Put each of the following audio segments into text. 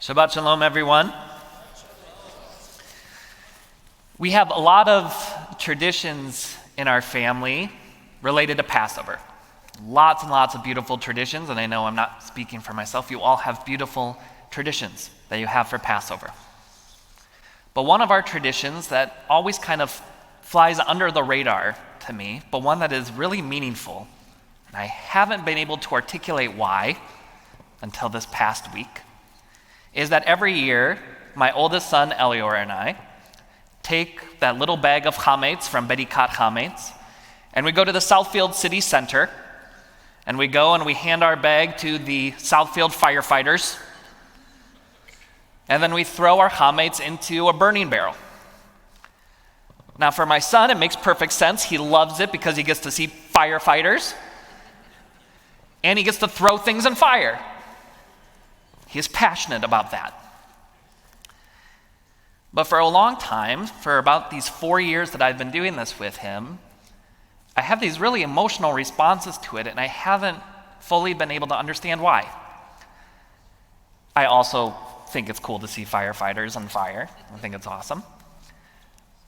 Shabbat Shalom, everyone. We have a lot of traditions in our family related to Passover. Lots and lots of beautiful traditions, and I know I'm not speaking for myself. You all have beautiful traditions that you have for Passover. But one of our traditions that always kind of flies under the radar to me, but one that is really meaningful, and I haven't been able to articulate why until this past week, is that every year, my oldest son, Elior, and I take that little bag of Chametz from Vayikra Chametz, and we go to the Southfield City Center, and we go and we hand our bag to the Southfield firefighters, and then we throw our Chametz into a burning barrel. Now, for my son, it makes perfect sense. He loves it because he gets to see firefighters, and he gets to throw things in fire. He is passionate about that. But for a long time, for about these 4 years that I've been doing this with him, I have these really emotional responses to it, and I haven't fully been able to understand why. I also think it's cool to see firefighters on fire. I think it's awesome.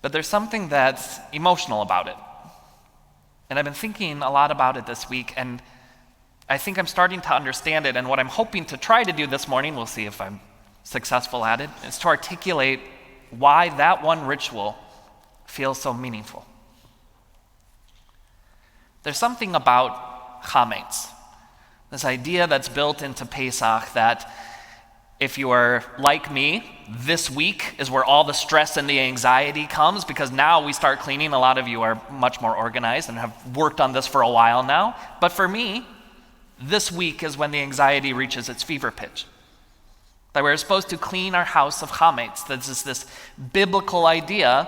But there's something that's emotional about it. And I've been thinking a lot about it this week, and I think I'm starting to understand it, and what I'm hoping to try to do this morning, we'll see if I'm successful at it, is to articulate why that one ritual feels so meaningful. There's something about Chametz, this idea that's built into Pesach that if you are like me, this week is where all the stress and the anxiety comes, because now we start cleaning. A lot of you are much more organized and have worked on this for a while now. But for me, this week is when the anxiety reaches its fever pitch. That we're supposed to clean our house of Chametz. This is this biblical idea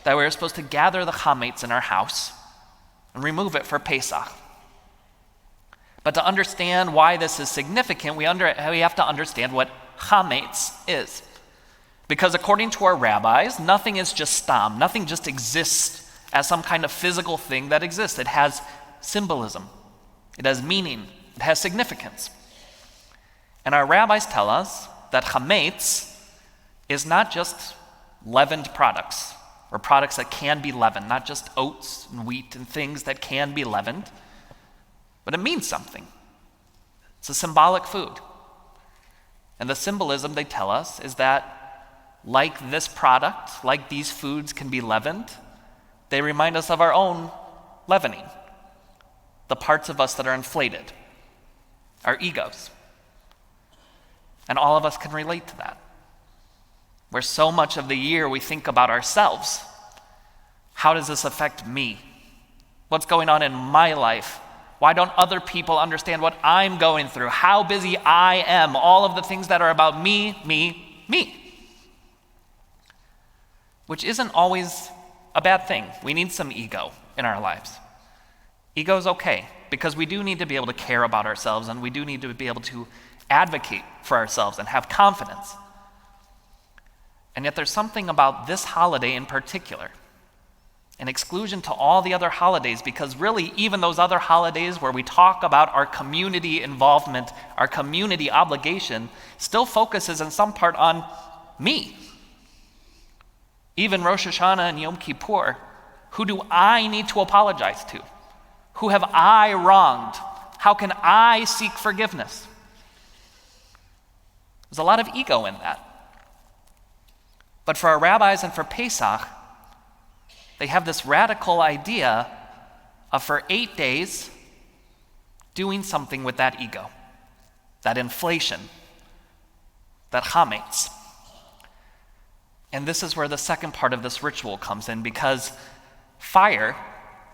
that we're supposed to gather the Chametz in our house and remove it for Pesach. But to understand why this is significant, we have to understand what Chametz is. Because according to our rabbis, nothing is just stam. Nothing just exists as some kind of physical thing that exists. It has symbolism. It has meaning. It has significance. And our rabbis tell us that Chametz is not just leavened products, or products that can be leavened, not just oats and wheat and things that can be leavened, but it means something. It's a symbolic food. And the symbolism, they tell us, is that like this product, like these foods can be leavened, they remind us of our own leavening, the parts of us that are inflated, our egos. And all of us can relate to that. Where so much of the year we think about ourselves. How does this affect me? What's going on in my life? Why don't other people understand what I'm going through? How busy I am? All of the things that are about me, me, me. Which isn't always a bad thing. We need some ego in our lives. Ego is okay, because we do need to be able to care about ourselves, and we do need to be able to advocate for ourselves and have confidence. And yet there's something about this holiday in particular, an exclusion to all the other holidays, because really even those other holidays where we talk about our community involvement, our community obligation, still focuses in some part on me. Even Rosh Hashanah and Yom Kippur, who do I need to apologize to? Who have I wronged? How can I seek forgiveness? There's a lot of ego in that. But for our rabbis and for Pesach, they have this radical idea of for 8 days doing something with that ego, that inflation, that Chametz. And this is where the second part of this ritual comes in, because fire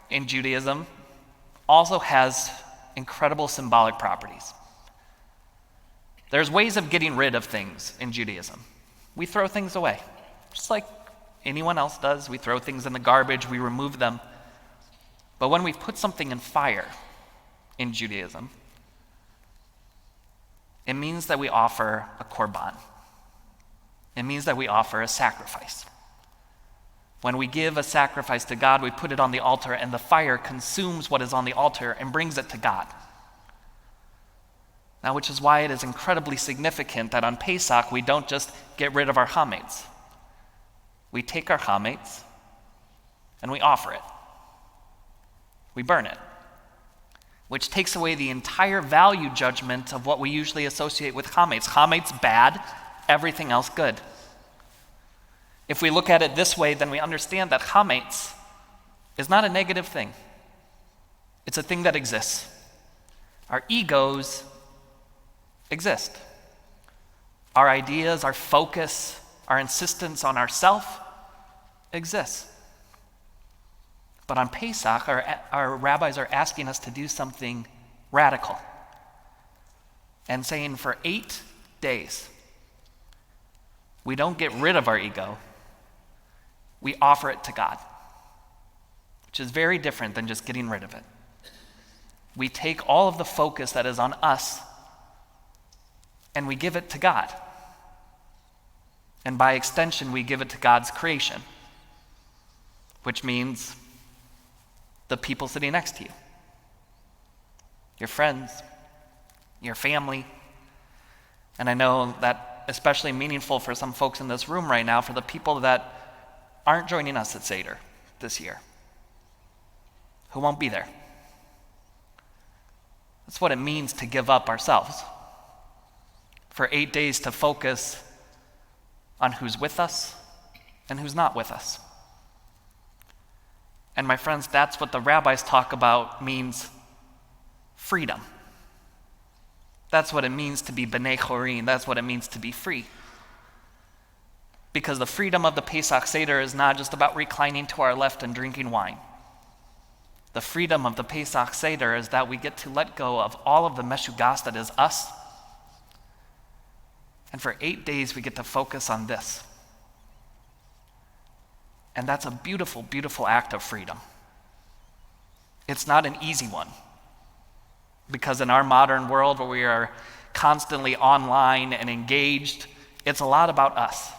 in Judaism also has incredible symbolic properties. There's ways of getting rid of things in Judaism. We throw things away, just like anyone else does. We throw things in the garbage, we remove them. But when we put something in fire in Judaism, it means that we offer a korban. It means that we offer a sacrifice. When we give a sacrifice to God, we put it on the altar, and the fire consumes what is on the altar and brings it to God. Now, which is why it is incredibly significant that on Pesach we don't just get rid of our chametz. We take our chametz and we offer it. We burn it, which takes away the entire value judgment of what we usually associate with chametz. Chametz bad, everything else good. If we look at it this way, then we understand that chametz is not a negative thing. It's a thing that exists. Our egos exist. Our ideas, our focus, our insistence on ourself exists. But on Pesach, our rabbis are asking us to do something radical and saying for 8 days, we don't get rid of our ego, we offer it to God, which is very different than just getting rid of it. We take all of the focus that is on us and we give it to God. And by extension, we give it to God's creation, which means the people sitting next to you, your friends, your family. And I know that especially meaningful for some folks in this room right now, for the people that aren't joining us at Seder this year, who won't be there. That's what it means to give up ourselves. For 8 days to focus on who's with us and who's not with us. And my friends, that's what the rabbis talk about means freedom. That's what it means to be b'nei chorin. That's what it means to be free. Because the freedom of the Pesach Seder is not just about reclining to our left and drinking wine. The freedom of the Pesach Seder is that we get to let go of all of the meshugas that is us. And for 8 days we get to focus on this. And that's a beautiful, beautiful act of freedom. It's not an easy one. Because in our modern world where we are constantly online and engaged, it's a lot about us.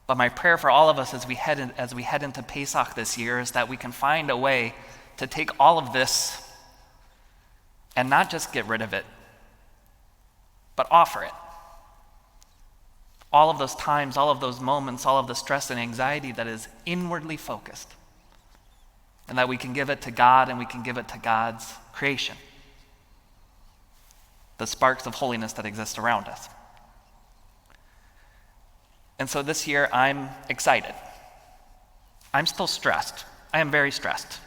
But my prayer for all of us as we head into Pesach this year is that we can find a way to take all of this and not just get rid of it, but offer it. All of those times, all of those moments, all of the stress and anxiety that is inwardly focused. And that we can give it to God and we can give it to God's creation. The sparks of holiness that exist around us. And so this year I'm excited. I'm still stressed. I am very stressed.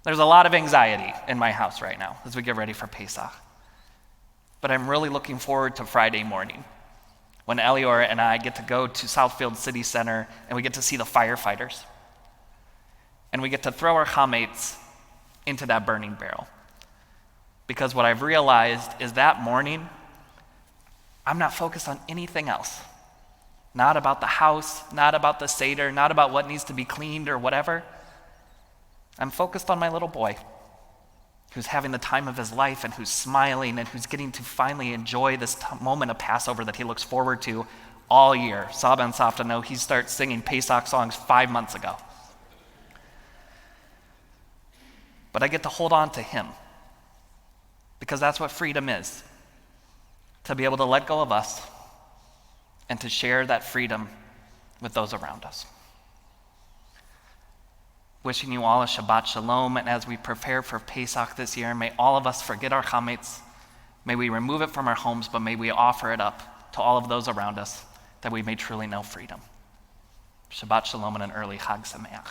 There's a lot of anxiety in my house right now as we get ready for Pesach. But I'm really looking forward to Friday morning when Elior and I get to go to Southfield City Center and we get to see the firefighters. And we get to throw our chametz into that burning barrel. Because what I've realized is that morning, I'm not focused on anything else. Not about the house, not about the Seder, not about what needs to be cleaned or whatever. I'm focused on my little boy who's having the time of his life and who's smiling and who's getting to finally enjoy this moment of Passover that he looks forward to all year. Saba and Safta know he started singing Pesach songs 5 months ago. But I get to hold on to him because that's what freedom is. To be able to let go of us and to share that freedom with those around us. Wishing you all a Shabbat Shalom, and as we prepare for Pesach this year, may all of us forget our chametz, may we remove it from our homes, but may we offer it up to all of those around us, that we may truly know freedom. Shabbat Shalom and an early Chag Sameach.